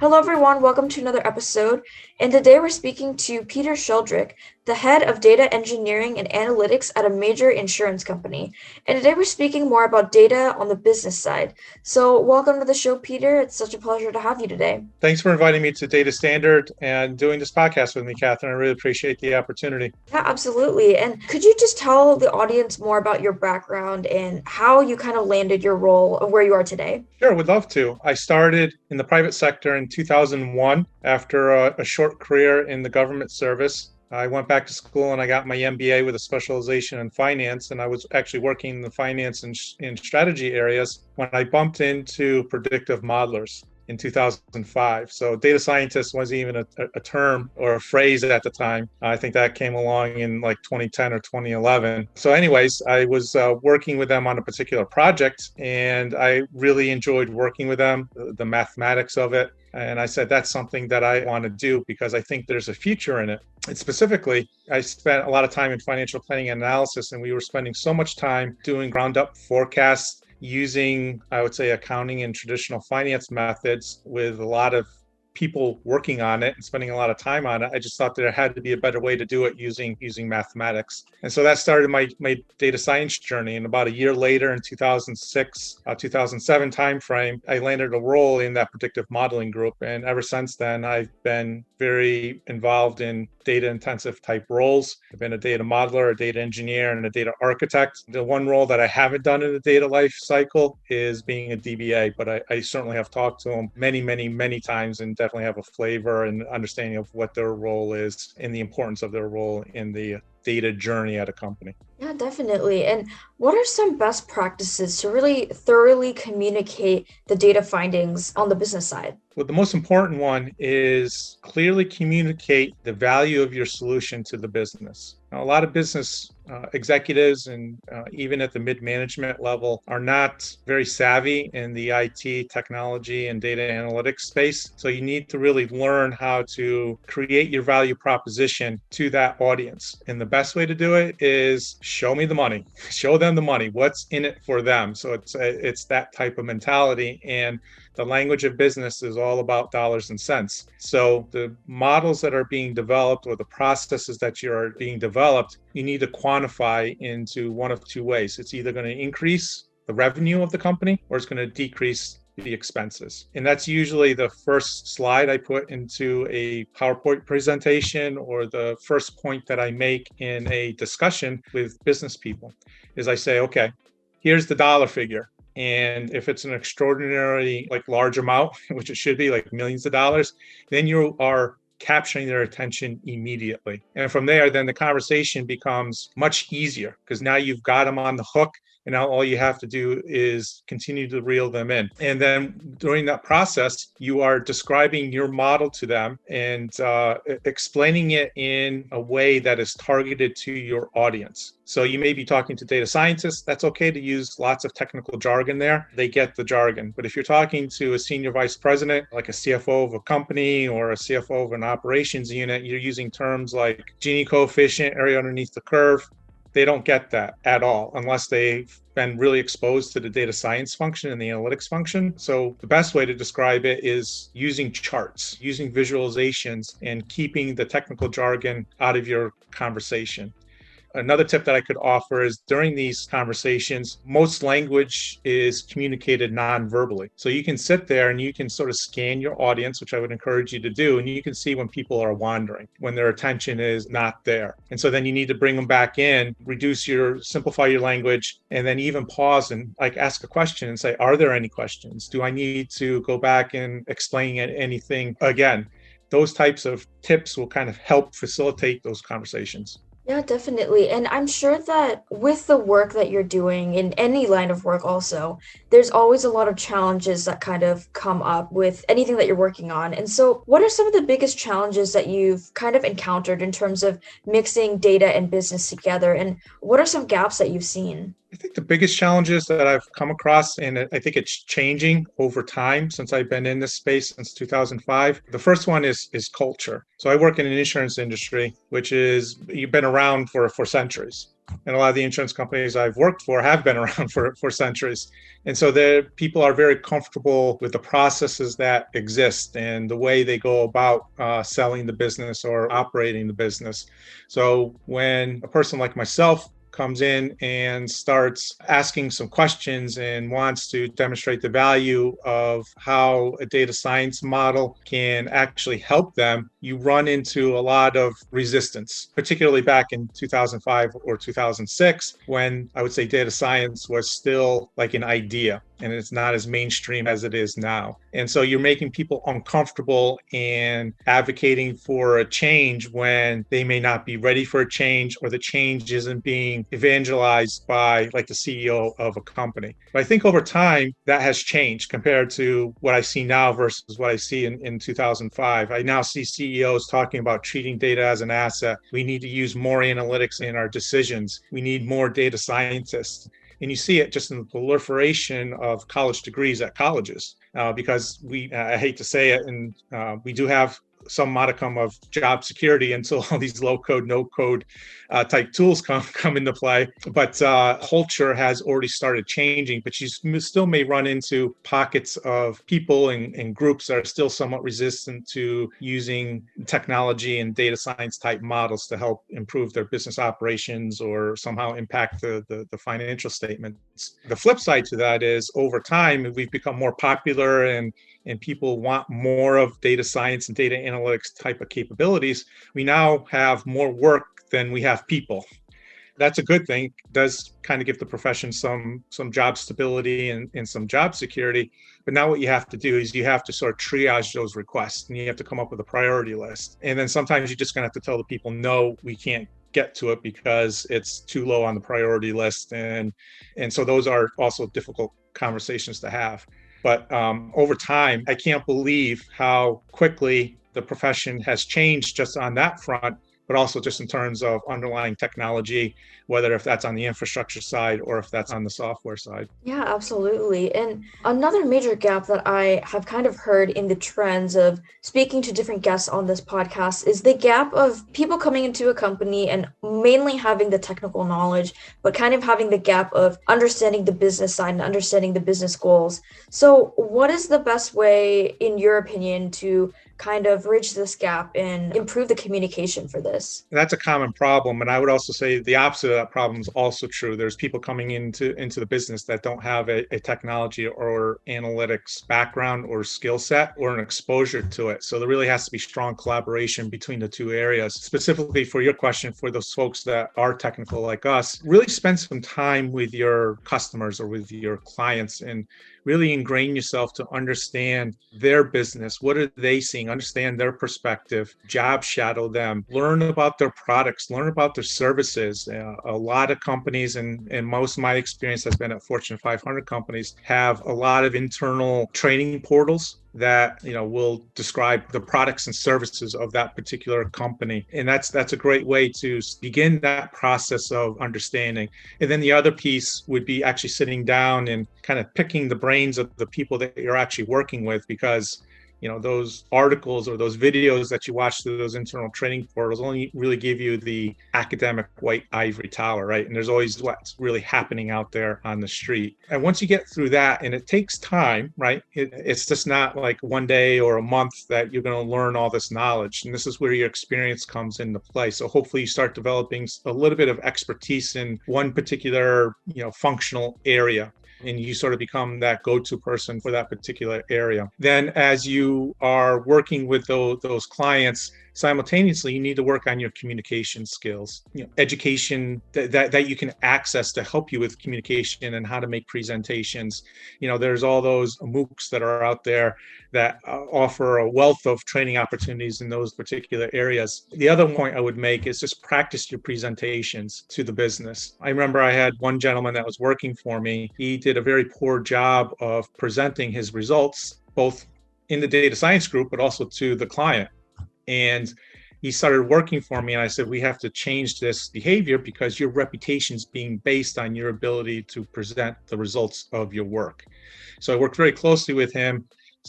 Hello, everyone. Welcome to another episode. And today we're speaking to Peter Sheldrick, the head of data engineering and analytics at a major insurance company. And today we're speaking more about data on the business side. So, welcome to the show, Peter. It's such a pleasure to have you today. Thanks for inviting me to Data Standard and doing this podcast with me, Catherine. I really appreciate the opportunity. Yeah, absolutely. And could you just tell the audience more about your background and how you kind of landed your role of where you are today? Sure, would love to. I started in the private sector in 2001 after a short career in the government service. I went back to school and I got my MBA with a specialization in finance. And I was actually working in the finance and strategy areas when I bumped into predictive modelers in 2005. So data scientist wasn't even a term or a phrase at the time. I think that came along in like 2010 or 2011. So anyways, I was working with them on a particular project and I really enjoyed working with them, the mathematics of it. And I said, that's something that I want to do because I think there's a future in it. And specifically, I spent a lot of time in financial planning and analysis, and we were spending so much time doing ground up forecasts using, I would say, accounting and traditional finance methods with a lot of people working on it and spending a lot of time on it. I just thought there had to be a better way to do it using mathematics. And so that started my data science journey. And about a year later in 2006, 2007 timeframe, I landed a role in that predictive modeling group. And ever since then, I've been very involved in data intensive type roles. I've been a data modeler, a data engineer, and a data architect. The one role that I haven't done in the data life cycle is being a DBA, but I certainly have talked to them many times and definitely have a flavor and understanding of what their role is and the importance of their role in the data journey at a company. Yeah, definitely. And what are some best practices to really thoroughly communicate the data findings on the business side? Well, the most important one is clearly communicate the value of your solution to the business. Now, a lot of business executives and even at the mid-management level are not very savvy in the IT, technology, and data analytics space. So you need to really learn how to create your value proposition to that audience. And the best way to do it is show me the money, show them the money, what's in it for them. So it's that type of mentality. And the language of business is all about dollars and cents. So the models that are being developed or the processes that are being developed, you need to quantify into one of two ways. It's either going to increase the revenue of the company or it's going to decrease the expenses. And that's usually the first slide I put into a PowerPoint presentation or the first point that I make in a discussion with business people is I say, okay, here's the dollar figure. And if it's an extraordinarily large amount, which it should be like millions of dollars, then you are capturing their attention immediately. And from there, then the conversation becomes much easier because now you've got them on the hook. And now all you have to do is continue to reel them in. And then during that process, you are describing your model to them and explaining it in a way that is targeted to your audience. So you may be talking to data scientists. That's okay to use lots of technical jargon there. They get the jargon. But if you're talking to a senior vice president, like a CFO of a company or a CFO of an operations unit, you're using terms like Gini coefficient, area underneath the curve. They don't get that at all unless they've been really exposed to the data science function and the analytics function. So the best way to describe it is using charts, using visualizations, and keeping the technical jargon out of your conversation. Another tip that I could offer is during these conversations, most language is communicated non-verbally. So you can sit there and you can sort of scan your audience, which I would encourage you to do, and you can see when people are wandering, when their attention is not there. And so then you need to bring them back in, simplify your language, and then even pause and ask a question and say, are there any questions? Do I need to go back and explain anything again? Those types of tips will kind of help facilitate those conversations. Yeah, definitely. And I'm sure that with the work that you're doing in any line of work also, there's always a lot of challenges that kind of come up with anything that you're working on. And so what are some of the biggest challenges that you've kind of encountered in terms of mixing data and business together? And what are some gaps that you've seen? I think the biggest challenges that I've come across, and I think it's changing over time since I've been in this space since 2005. The first one is culture. So I work in an insurance industry, which is you've been around for centuries. And a lot of the insurance companies I've worked for have been around for centuries. And so the people are very comfortable with the processes that exist and the way they go about selling the business or operating the business. So when a person like myself comes in and starts asking some questions and wants to demonstrate the value of how a data science model can actually help them, you run into a lot of resistance, particularly back in 2005 or 2006, when I would say data science was still like an idea and it's not as mainstream as it is now. And so you're making people uncomfortable and advocating for a change when they may not be ready for a change, or the change isn't being evangelized by like the CEO of a company. But I think over time that has changed compared to what I see now versus what I see in 2005. I now see CEOs talking about treating data as an asset. We need to use more analytics in our decisions. We need more data scientists. And you see it just in the proliferation of college degrees at colleges, because I hate to say it, and we do have some modicum of job security until all these low code, no code type tools come into play. But culture has already started changing, but you still may run into pockets of people and groups that are still somewhat resistant to using technology and data science type models to help improve their business operations or somehow impact the financial statements. The flip side to that is over time, we've become more popular and people want more of data science and data analytics type of capabilities. We now have more work than we have people. That's a good thing. It does kind of give the profession some job stability and some job security. But now what you have to do is you have to sort of triage those requests, and you have to come up with a priority list. And then sometimes you're just going to have to tell the people, no, we can't get to it because it's too low on the priority list. And so those are also difficult conversations to have. But over time, I can't believe how quickly the profession has changed just on that front, but also just in terms of underlying technology, whether if that's on the infrastructure side or if that's on the software side. Yeah, absolutely. And another major gap that I have kind of heard in the trends of speaking to different guests on this podcast is the gap of people coming into a company and mainly having the technical knowledge, but kind of having the gap of understanding the business side and understanding the business goals. So what is the best way, in your opinion, to kind of bridge this gap and improve the communication for this? That's a common problem. And I would also say the opposite of that problem is also true. There's people coming into the business that don't have a technology or analytics background or skill set or an exposure to it. So there really has to be strong collaboration between the two areas. Specifically for your question, for those folks that are technical like us, really spend some time with your customers or with your clients and really ingrain yourself to understand their business. What are they seeing? Understand their perspective, job shadow them, learn about their products, learn about their services. A lot of companies, and most of my experience has been at Fortune 500 companies, have a lot of internal training portals that will describe the products and services of that particular company. And that's a great way to begin that process of understanding. And then the other piece would be actually sitting down and kind of picking the brains of the people that you're actually working with, because those articles or those videos that you watch through those internal training portals only really give you the academic white ivory tower, right? And there's always what's really happening out there on the street. And once you get through that, and it takes time, right? It's just not like one day or a month that you're going to learn all this knowledge. And this is where your experience comes into play. So hopefully you start developing a little bit of expertise in one particular, functional area, and you sort of become that go-to person for that particular area. Then as you are working with those clients, simultaneously, you need to work on your communication skills, education that you can access to help you with communication and how to make presentations. There's all those MOOCs that are out there that offer a wealth of training opportunities in those particular areas. The other point I would make is just practice your presentations to the business. I remember I had one gentleman that was working for me. He did a very poor job of presenting his results, both in the data science group, but also to the client. And he started working for me, and I said, we have to change this behavior because your reputation is being based on your ability to present the results of your work. So I worked very closely with him,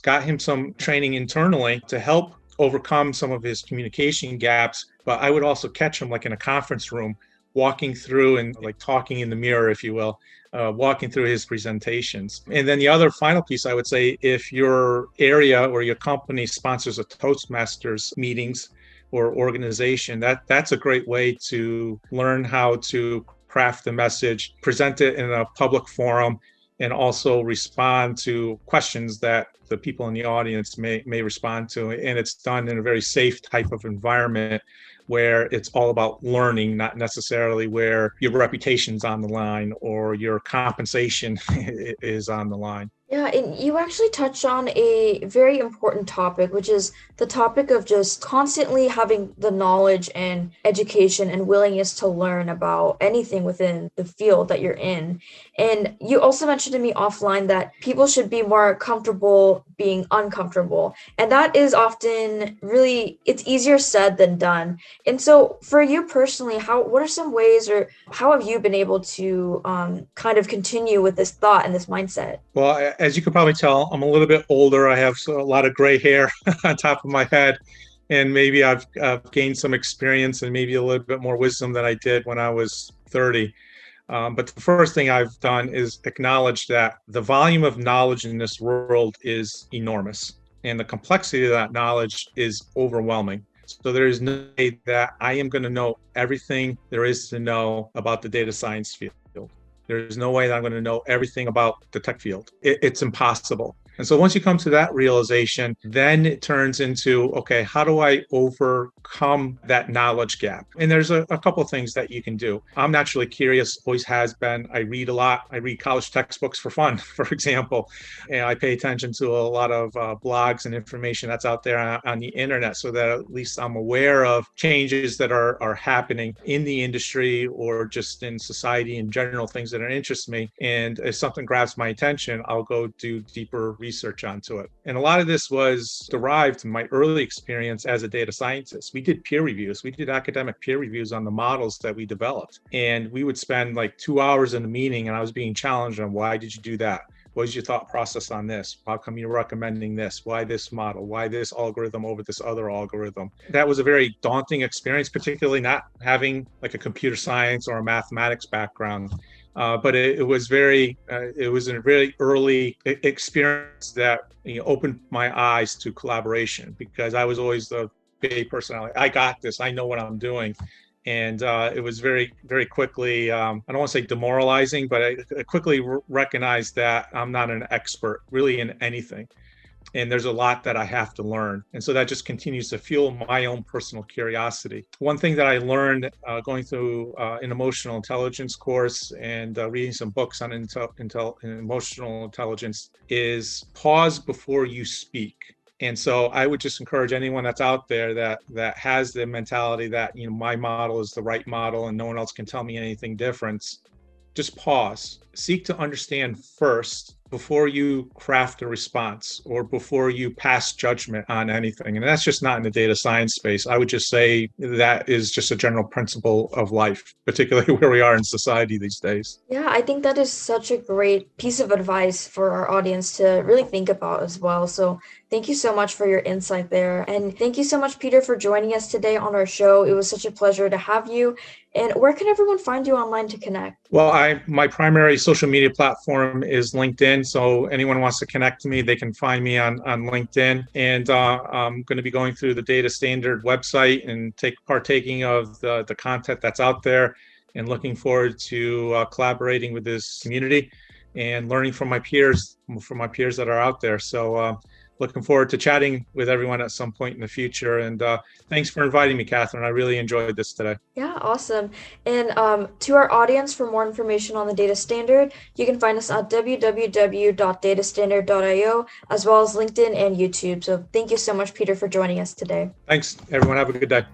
got him some training internally to help overcome some of his communication gaps. But I would also catch him like in a conference room, walking through and like talking in the mirror, if you will, walking through his presentations. And then the other final piece, I would say, if your area or your company sponsors a Toastmasters meetings or organization, that's a great way to learn how to craft the message, present it in a public forum, and also respond to questions that the people in the audience may respond to. And it's done in a very safe type of environment where it's all about learning, not necessarily where your reputation's on the line or your compensation is on the line. Yeah, and you actually touched on a very important topic, which is the topic of just constantly having the knowledge and education and willingness to learn about anything within the field that you're in. And you also mentioned to me offline that people should be more comfortable being uncomfortable. And that is often really, it's easier said than done. And so for you personally, what are some ways, or how have you been able to kind of continue with this thought and this mindset? Well, as you can probably tell, I'm a little bit older. I have a lot of gray hair on top of my head, and maybe I've gained some experience and maybe a little bit more wisdom than I did when I was 30. But the first thing I've done is acknowledge that the volume of knowledge in this world is enormous, and the complexity of that knowledge is overwhelming. So there is no way that I am going to know everything there is to know about the data science field. There's no way that I'm going to know everything about the tech field. It's impossible. And so once you come to that realization, then it turns into, okay, how do I overcome that knowledge gap? And there's a couple of things that you can do. I'm naturally curious, always has been. I read a lot. I read college textbooks for fun, for example. And I pay attention to a lot of blogs and information that's out there on the internet, so that at least I'm aware of changes that are happening in the industry or just in society in general, things that interest me. And if something grabs my attention, I'll go do deeper research onto it. And a lot of this was derived from my early experience as a data scientist. We did peer reviews. We did academic peer reviews on the models that we developed. And we would spend like 2 hours in a meeting, and I was being challenged on, why did you do that? What is your thought process on this? How come you're recommending this? Why this model? Why this algorithm over this other algorithm? That was a very daunting experience, particularly not having like a computer science or a mathematics background. But it was a very early experience that opened my eyes to collaboration, because I was always the big personality. I got this. I know what I'm doing. And it was very, very quickly, I don't want to say demoralizing, but I quickly recognized that I'm not an expert really in anything. And there's a lot that I have to learn. And so that just continues to fuel my own personal curiosity. One thing that I learned going through an emotional intelligence course and reading some books on emotional intelligence is pause before you speak. And so I would just encourage anyone that's out there that has the mentality that, my model is the right model and no one else can tell me anything different. Just pause. Seek to understand first before you craft a response or before you pass judgment on anything. And that's just not in the data science space. I would just say that is just a general principle of life, particularly where we are in society these days. Yeah, I think that is such a great piece of advice for our audience to really think about as well. So thank you so much for your insight there. And thank you so much, Peter, for joining us today on our show. It was such a pleasure to have you. And where can everyone find you online to connect? Well, my primary social media platform is LinkedIn. So anyone wants to connect to me, they can find me on LinkedIn. And I'm going to be going through the Data Standard website and partaking of the content that's out there, and looking forward to collaborating with this community and learning from my peers that are out there. So looking forward to chatting with everyone at some point in the future. And thanks for inviting me, Catherine. I really enjoyed this today. Yeah, awesome. And to our audience, for more information on the Data Standard, you can find us at www.datastandard.io, as well as LinkedIn and YouTube. So thank you so much, Peter, for joining us today. Thanks, everyone. Have a good day.